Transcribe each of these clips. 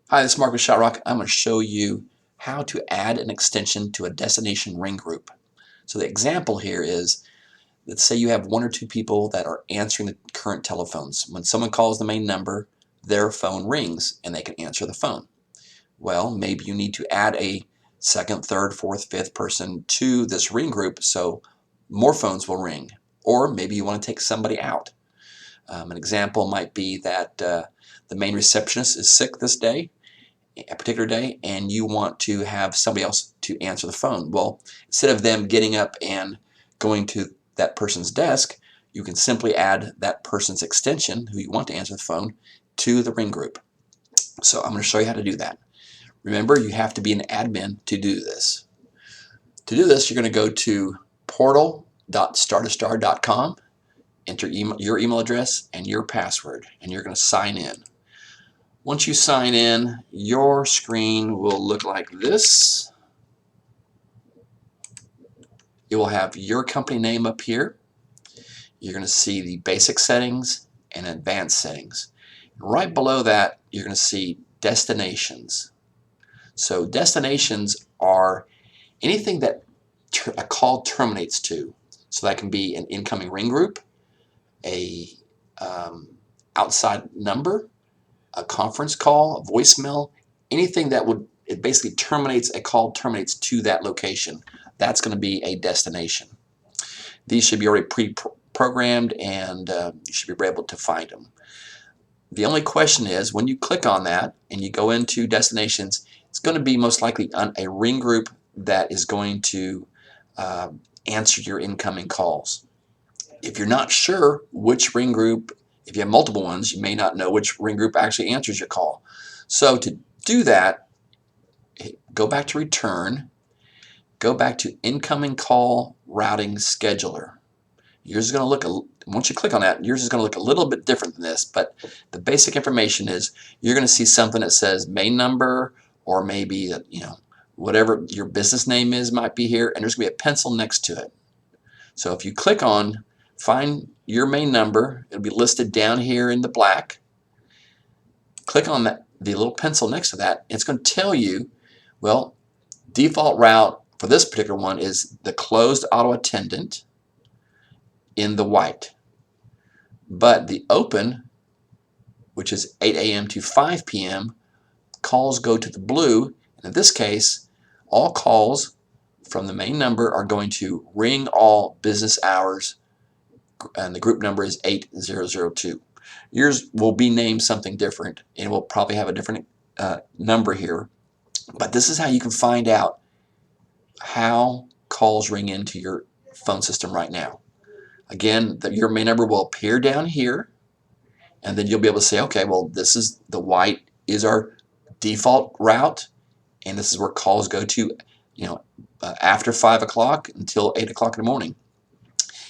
Hi, this is Mark with ShotRock. I'm going to show you how to add an extension to a destination ring group. So the example here is, let's say you have one or two people that are answering the current telephones. When someone calls the main number, their phone rings and they can answer the phone. Well, maybe you need to add a second, third, fourth, fifth person to this ring group so more phones will ring. Or maybe you want to take somebody out. An example might be that the main receptionist is sick this day, a particular day, and you want to have somebody else to answer the phone. Well, instead of them getting up and going to that person's desk, you can simply add that person's extension, who you want to answer the phone, to the ring group. So I'm going to show you how to do that. Remember, you have to be an admin to do this. To do this, you're going to go to portal.startostar.com, enter your email address and your password, and you're going to sign in. Once you sign in, your screen will look like this. It will have your company name up here. You're going to see the basic settings and advanced settings. Right below that, you're going to see destinations. So destinations are anything that a call terminates to. So that can be an incoming ring group, a outside number, a conference call, a voicemail, anything that would, it basically terminates, a call terminates to that location. That's going to be a destination. These should be already pre-programmed and you should be able to find them. The only question is, when you click on that and you go into destinations, it's going to be most likely on a ring group that is going to answer your incoming calls. If you're not sure which ring group, if you have multiple ones, you may not know which ring group actually answers your call. So to do that, go back to return, go back to incoming call routing scheduler. Yours is going to look, once you click on that, yours is going to look a little bit different than this, but the basic information is you're going to see something that says main number, or maybe, whatever your business name is might be here, and there's going to be a pencil next to it. So if you click on find your main number, it'll be listed down here in the black. Click on that, the little pencil next to that. It's going to tell you, well, default route for this particular one is the closed auto attendant in the white. But the open, which is 8 a.m. to 5 p.m., calls go to the blue. And in this case, all calls from the main number are going to ring all business hours, and the group number is 8002. Yours will be named something different, and will probably have a different number here. But this is how you can find out how calls ring into your phone system right now. Again, your main number will appear down here, and then you'll be able to say, okay, well, this is the white is our default route, and this is where calls go to, after 5 o'clock until 8 o'clock in the morning.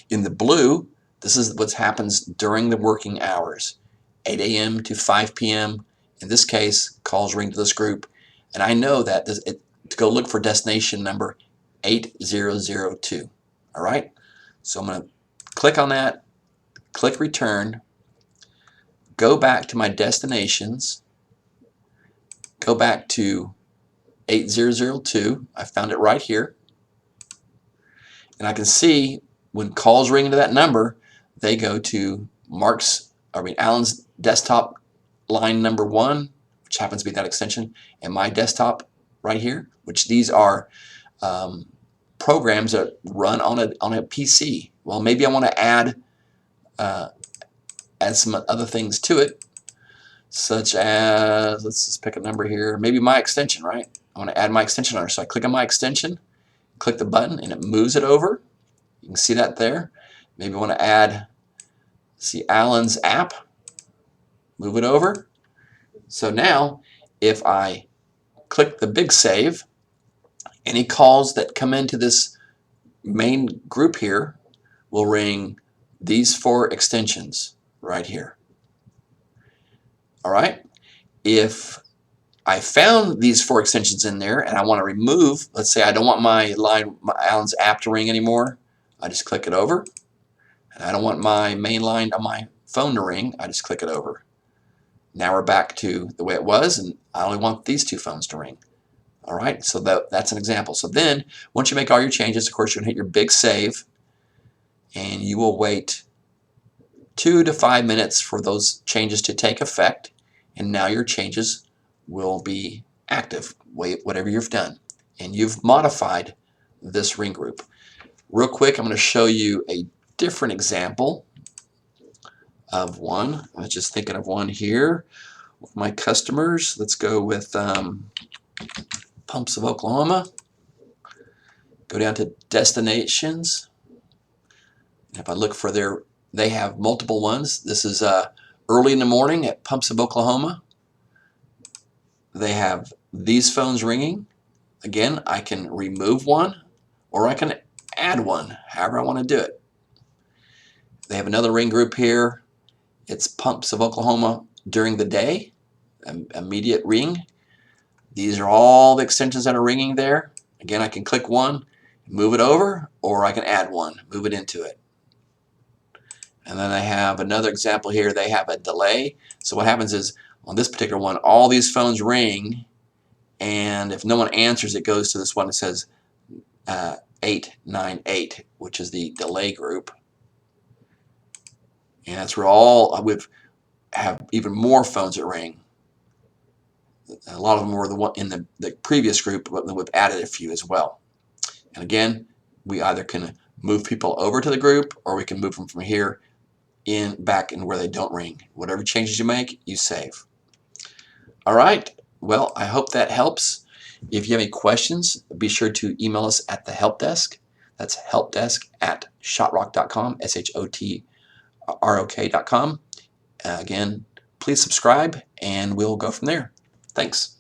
In the blue, this is what happens during the working hours, 8 a.m. to 5 p.m. In this case, calls ring to this group, and I know that to go look for destination number 8002. All right, so I'm going to click on that, click return, go back to my destinations, go back to 8002. I found it right here, and I can see when calls ring into that number, they go to Alan's desktop line number 1, which happens to be that extension, and my desktop right here, which these are programs that run on a PC. Well, maybe I want to add some other things to it, such as, let's just pick a number here, maybe my extension, right? I want to add my extension on there. So I click on my extension, click the button, and it moves it over. You can see that there. Maybe I want to add, see, Alan's app, move it over. So now, if I click the big save, any calls that come into this main group here will ring these 4 extensions right here. All right. If I found these 4 extensions in there and I want to remove, let's say I don't want my Alan's app to ring anymore, I just click it over. And I don't want my main line on my phone to ring, I just click it over. Now we're back to the way it was, and I only want these 2 phones to ring. All right, so that's an example. So then, once you make all your changes, of course, you're going to hit your big save, and you will wait 2 to 5 minutes for those changes to take effect, and now your changes will be active, whatever you've done, and you've modified this ring group. Real quick, I'm going to show you a different example of one. I was just thinking of one here with my customers. Let's go with Pumps of Oklahoma. Go down to destinations. If I look for they have multiple ones. This is early in the morning at Pumps of Oklahoma. They have these phones ringing. Again, I can remove one or I can add one, however I want to do it. They have another ring group here. It's Pumps of Oklahoma during the day, immediate ring. These are all the extensions that are ringing there. Again, I can click one, move it over, or I can add one, move it into it. And then I have another example here. They have a delay. So what happens is on this particular one, all these phones ring, and if no one answers, it goes to this one that says 898, which is the delay group. And that's where we have even more phones that ring. A lot of them were the one in the previous group, but we've added a few as well. And again, we either can move people over to the group, or we can move them from here back in where they don't ring. Whatever changes you make, you save. All right. Well, I hope that helps. If you have any questions, be sure to email us at the help desk. That's helpdesk@shotrok.com, shotrok.com. Again, please subscribe, and we'll go from there. Thanks.